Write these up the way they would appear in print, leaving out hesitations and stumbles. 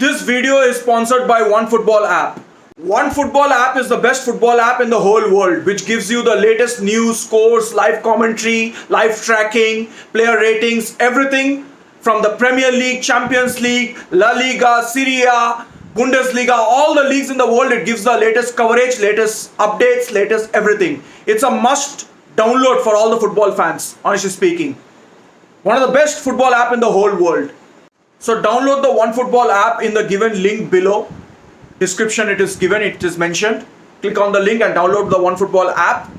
This video is sponsored by OneFootball app. OneFootball app is the best football app in the whole world, which gives you the latest news, scores, live commentary, live tracking, player ratings, everything from the Premier League, Champions League, La Liga, Serie A, Bundesliga, all the leagues in the world. It gives the latest coverage, latest updates, latest everything. It's a must download for all the football fans, honestly speaking. One of the best football app in the whole world. So download the OneFootball app in the given link below. Description it is given, it is mentioned. Click on the link and download the OneFootball app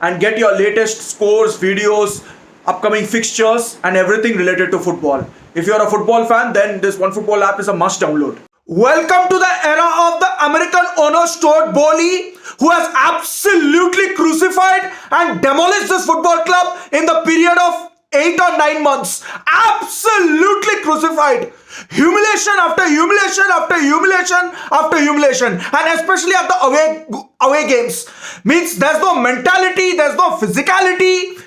and get your latest scores, videos, upcoming fixtures and everything related to football. If you are a football fan, then this OneFootball app is a must download. Welcome to the era of the American owner Stuart Bowley, who has absolutely crucified and demolished this football club in the period of 8 or 9 months. Absolutely crucified. Humiliation after humiliation after humiliation after humiliation, and especially at the away games. Means there's no mentality, there's no physicality.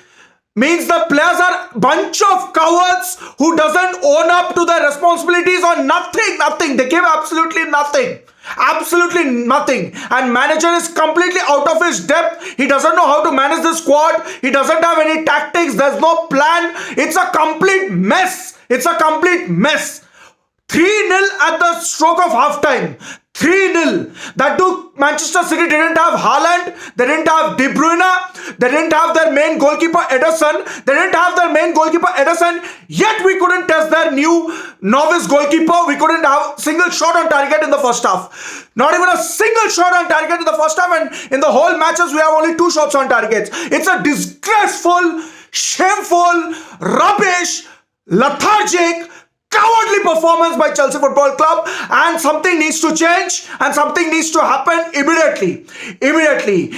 Means the players are bunch of cowards who doesn't own up to their responsibilities or nothing. They give absolutely nothing. Absolutely nothing. And manager is completely out of his depth. He doesn't know how to manage the squad. He doesn't have any tactics. There's no plan. It's a complete mess. It's a complete mess. 3-0 at the stroke of halftime. 3-0. That too, Manchester City didn't have Haaland, they didn't have De Bruyne, they didn't have their main goalkeeper Ederson, yet we couldn't test their new novice goalkeeper. We couldn't have a single shot on target in the first half. Not even a single shot on target in the first half, and in the whole matches we have only 2 shots on target. It's a disgraceful, shameful, rubbish, lethargic, cowardly performance by Chelsea Football Club, and something needs to change and something needs to happen immediately.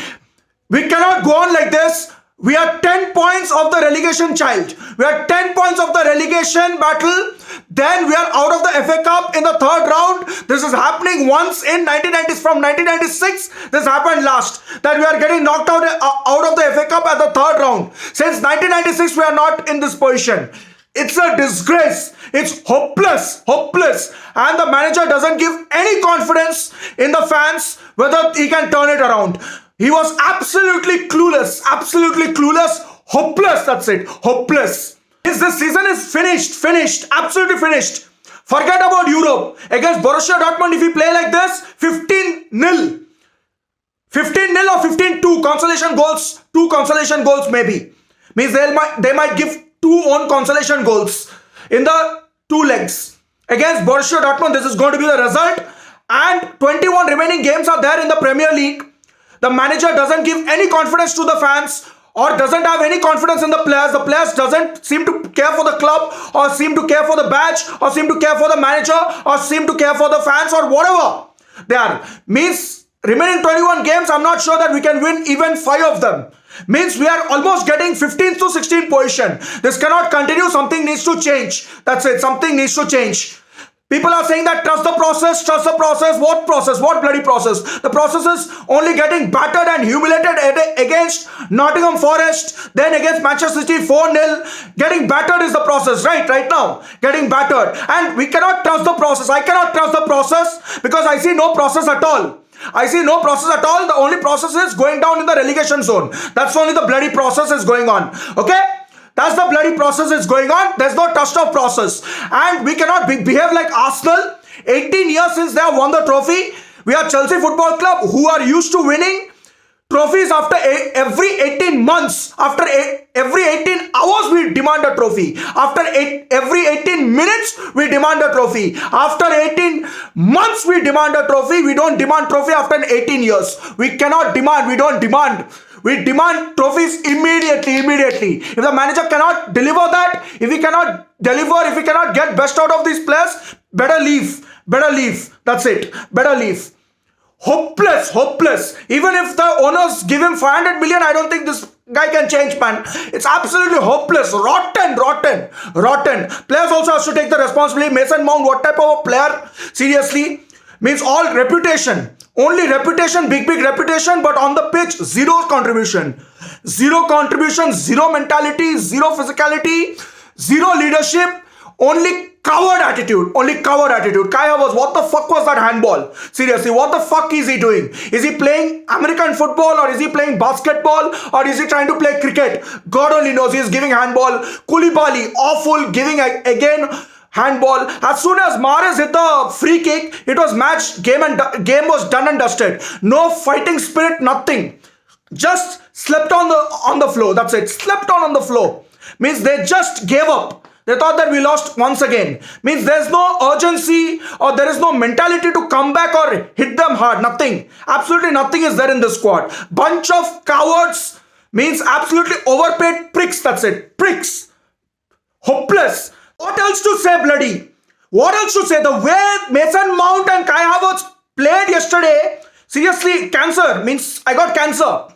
We cannot go on like this. We are 10 points of the relegation child. We are 10 points of the relegation battle. Then we are out of the FA Cup in the 3rd round. This is happening once in 1990s. From 1996, this happened last. That we are getting knocked out of the FA Cup at the 3rd round. Since 1996, we are not in this position. It's a disgrace. It's hopeless. And the manager doesn't give any confidence in the fans whether he can turn it around. He was absolutely clueless. Hopeless, that's it. Hopeless. This season is finished. Absolutely finished. Forget about Europe. Against Borussia Dortmund, if we play like this, 15-0. 15-0 or 15-2 consolation goals. 2 consolation goals maybe. Means they might give 2 own consolation goals in the 2 legs. Against Borussia Dortmund, this is going to be the result. And 21 remaining games are there in the Premier League. The manager doesn't give any confidence to the fans or doesn't have any confidence in the players. The players doesn't seem to care for the club or seem to care for the badge or seem to care for the manager or seem to care for the fans or whatever they are. Means remaining 21 games, I'm not sure that we can win even 5 of them. Means we are almost getting 15th to 16th position. This cannot continue. Something needs to change. That's it. Something needs to change. People are saying that trust the process. What process? What bloody process? The process is only getting battered and humiliated against Nottingham Forest, then against Manchester City 4-0. Getting battered is the process, right now. Getting battered. And we cannot trust the process. I cannot trust the process because I see no process at all. The only process is going down in the relegation zone. That's only the bloody process is going on. Okay? That's the bloody process is going on. There's no trust of process. And we cannot behave like Arsenal. 18 years since they have won the trophy. We are Chelsea Football Club who are used to winning trophies after every 18 months. After every 18 hours we demand a trophy. After every 18 minutes we demand a trophy. After 18 months we demand a trophy. We don't demand trophy after 18 years. We cannot demand. We don't demand. We demand trophies immediately. If the manager cannot deliver that, if he cannot get best out of these players, better leave. That's it. Better leave. Hopeless. Even if the owners give him 500 million, I don't think this guy can change, man. It's absolutely hopeless. Rotten. Players also have to take the responsibility. Mason Mount, what type of a player? Seriously. Means all reputation. Only reputation, big reputation, but on the pitch, zero contribution, zero mentality, zero physicality, zero leadership, only Coward attitude, only coward attitude. Kai Havertz, what the fuck was that handball? Seriously, what the fuck is he doing? Is he playing American football, or is he playing basketball, or is he trying to play cricket? God only knows. He is giving handball. Koulibaly, awful, giving again handball. As soon as Mahrez hit the free kick, it was match, game was done and dusted. No fighting spirit, nothing. Just slept on the floor. That's it. Slept on the floor. Means they just gave up. They thought that we lost once again. Means there's no urgency, or there is no mentality to come back or hit them hard. Nothing. Absolutely nothing is there in this squad. Bunch of cowards. Means absolutely overpaid pricks. That's it. Pricks. Hopeless. What else to say, bloody? What else to say? The way Mason Mount and Kai Havertz played yesterday. Seriously, cancer. Means I got cancer.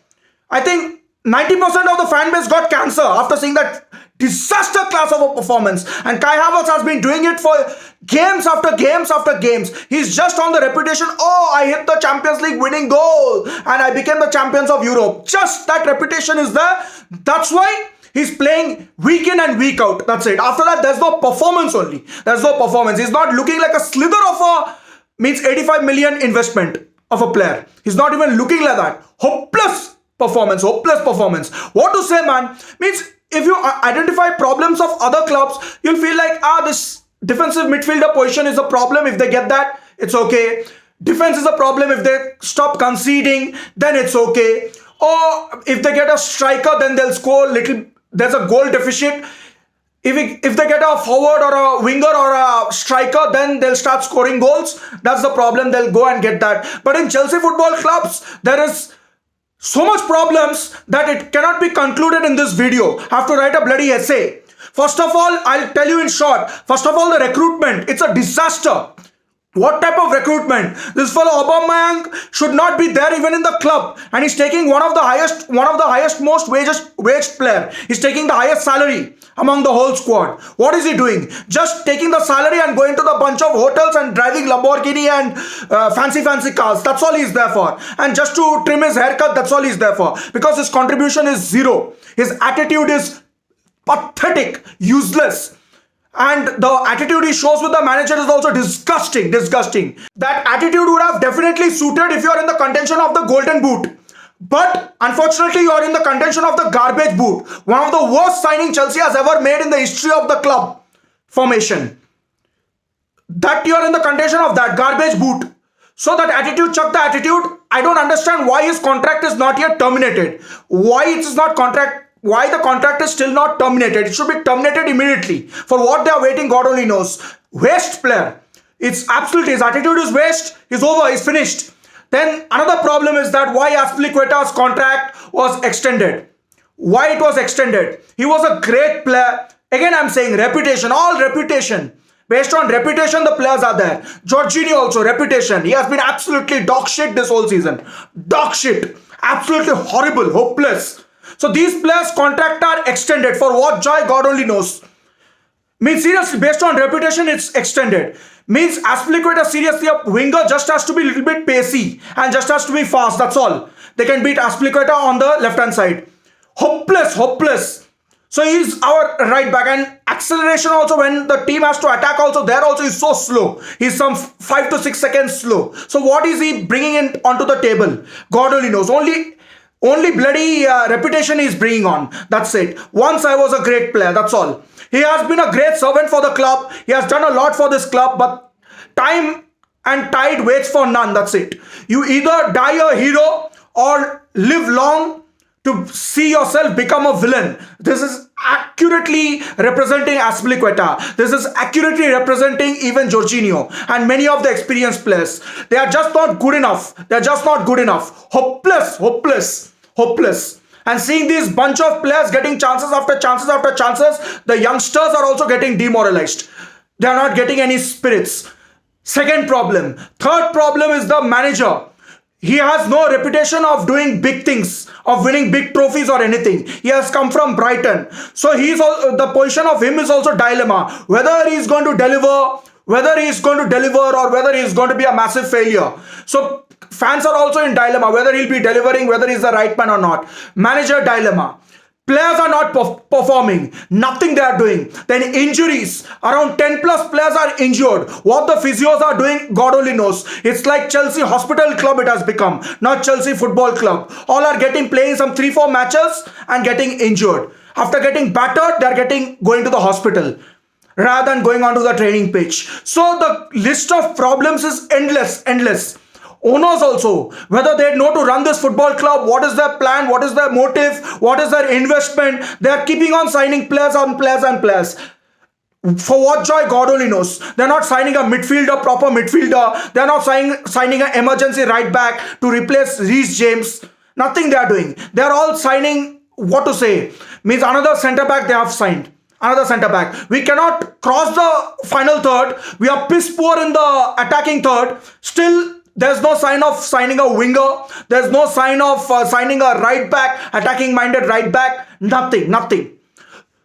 I think 90% of the fan base got cancer after seeing that disaster class of a performance. And Kai Havertz has been doing it for games after games after games. He's just on the reputation, oh, I hit the Champions League winning goal and I became the champions of Europe. Just that reputation is there. That's why he's playing week in and week out. That's it. After that, there's no performance only. There's no performance. He's not looking like a slither of a, means 85 million investment of a player. He's not even looking like that. Hopeless performance. Hopeless performance. What to say, man? Means if you identify problems of other clubs, you'll feel like, this defensive midfielder position is a problem. If they get that, it's okay. Defense is a problem. If they stop conceding, then it's okay. Or if they get a striker, then they'll score little. There's a goal deficit. If they get a forward or a winger or a striker, then they'll start scoring goals. That's the problem. They'll go and get that. But in Chelsea football clubs, there is so much problems that it cannot be concluded in this video. I have to write a bloody essay. First of all, I'll tell you in short. First of all, the recruitment. It's a disaster. What type of recruitment? This fellow Aubameyang should not be there even in the club, and he's taking one of the highest most waged player. He's taking the highest salary among the whole squad. What is he doing? Just taking the salary and going to the bunch of hotels and driving Lamborghini and fancy cars. That's all he's there for. And just to trim his haircut, that's all he's there for. Because his contribution is zero. His attitude is pathetic, useless. And the attitude he shows with the manager is also disgusting. That attitude would have definitely suited if you are in the contention of the golden boot. But unfortunately, you are in the contention of the garbage boot. One of the worst signing Chelsea has ever made in the history of the club formation. That you are in the contention of that garbage boot. So that attitude, chuck the attitude. I don't understand why his contract is not yet terminated. Why the contract is still not terminated. It should be terminated immediately. For what they are waiting, God only knows. Waste player. It's absolutely, his attitude is waste. He's over, he's finished. Then another problem is that why Azpilicueta's contract was extended. Why it was extended? He was a great player. Again, I'm saying reputation, all reputation. Based on reputation, the players are there. Jorginho also, reputation. He has been absolutely dog shit this whole season. Dog shit. Absolutely horrible, hopeless. So these players' contract are extended. For what joy, God only knows. Means seriously, based on reputation, it's extended. Means Azpilicueta, seriously, a winger just has to be a little bit pacey and just has to be fast. That's all. They can beat Azpilicueta on the left-hand side. Hopeless. So he's our right back, and acceleration also when the team has to attack also, there also is so slow. He's some 5 to 6 seconds slow. So what is he bringing in onto the table? God only knows. Only bloody reputation he's bringing on. That's it. Once I was a great player. That's all. He has been a great servant for the club. He has done a lot for this club. But time and tide waits for none. That's it. You either die a hero or live long to see yourself become a villain. This is accurately representing Azpilicueta. This is accurately representing even Jorginho and many of the experienced players. They are just not good enough. They are just not good enough. Hopeless. And seeing these bunch of players getting chances after chances, the youngsters are also getting demoralized. They are not getting any spirits. Second problem. Third problem is the manager. He has no reputation of doing big things, of winning big trophies or anything. He has come from Brighton. So the position of him is also dilemma. Whether he is going to deliver, or whether he is going to be a massive failure. So fans are also in dilemma, whether he'll be delivering, whether he's the right man or not. Manager dilemma. Players are not performing, nothing they are doing. Then injuries, around 10 plus players are injured. What the physios are doing, God only knows. It's like Chelsea Hospital Club it has become, not Chelsea Football Club. All are getting playing some 3-4 matches and getting injured. After getting battered, they are getting going to the hospital rather than going onto the training pitch. So the list of problems is endless, endless. Owners also, whether they know to run this football club, what is their plan, what is their motive, what is their investment, they are keeping on signing players on players and players. For what joy, God only knows. They're not signing a midfielder, proper midfielder. They're not signing an emergency right back to replace Reece James. Nothing they are doing. They're all signing, what to say, means another centre back they have signed. Another centre back. We cannot cross the final third. We are piss poor in the attacking third. Still, there's no sign of signing a winger. There's no sign of signing a right back, attacking minded right back. Nothing, nothing.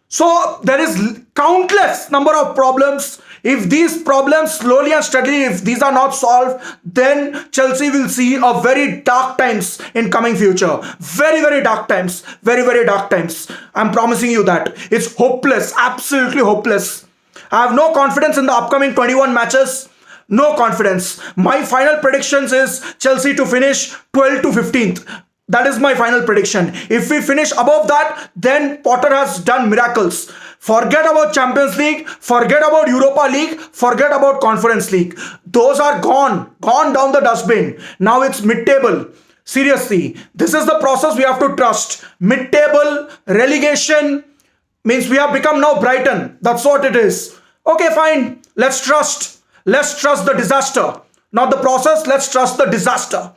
So there is countless number of problems. If these problems slowly and steadily, if these are not solved, then Chelsea will see a very dark times in coming future. Very, very dark times. Very, very dark times. I'm promising you that. It's hopeless. Absolutely hopeless. I have no confidence in the upcoming 21 matches. No confidence. My final predictions is Chelsea to finish 12th to 15th. That is my final prediction. If we finish above that, then Potter has done miracles. Forget about Champions League, forget about Europa League, forget about Conference League. Those are gone down the dustbin. Now it's mid-table. Seriously, this is the process we have to trust. Mid-table, relegation, means we have become now Brighton. That's what it is. Okay, fine. Let's trust. Let's trust the disaster. Not the process, let's trust the disaster.